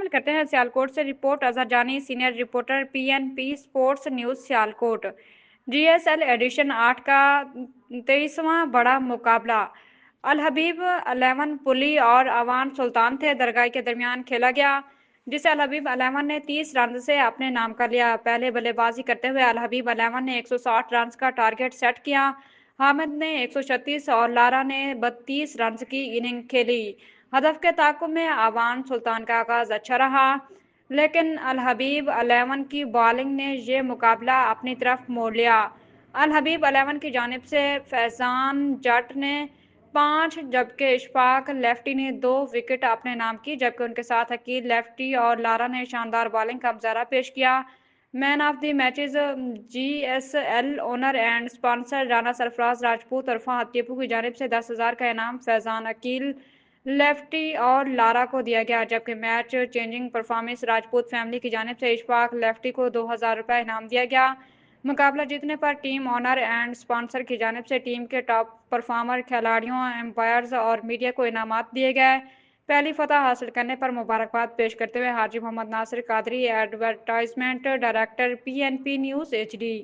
करते हैं सियालकोट से report Azhar Jani, senior reporter PNP sports news Sialkot. GSL edition 8 का 23वां बड़ा मुकाबला अल हबीब 11 पुली और अवान सुल्तान थे दरगाह के दरमियान खेला गया, जिसे अल हबीब 11 ने 30 रन से अपने नाम कर लिया। पहले बल्लेबाजी करते हुए अल हबीब 11 ने 160 रन का टारगेट सेट किया। हामिद ने 136 और लारा ने 32 रन की इनिंग खेली। हदफ के ताकुब में अवान सुल्तान का आगाज अच्छा रहा, लेकिन अल हबीब 11 की बॉलिंग ने यह मुकाबला अपनी तरफ मोड़ लिया। अल हबीब 11 की जानिब से फैजान जट ने 5 जबकि इशफाक लेफ्टी ने 2 विकेट अपने नाम की, जबकि उनके साथ अकील लेफ्टी और लारा ने शानदार बॉलिंग का मुजाहरा पेश किया। Man of the matches GSL owner and sponsor Rana Sarfaraz Rajput और फहद टीपू की जानिब से 10,000 का इनाम फैजान अकील लेफ्टी और लारा को दिया गया, जबकि match changing performance Rajput family की जानिब से इशफाक लेफ्टी को 2,000 रुपये इनाम दिया गया। मुकाबला जीतने पर टीम ओनर एंड स्पॉन्सर की जानिब से टीम के टॉप परफॉर्मर खिलाड़ियों, एम्पायर्स और मीडिया को इनामात दिए गए। पहली फतह हासिल करने पर मुबारकबाद पेश करते हुए Haji Mohammad Nasir Qadri, advertisement director PNP news HD.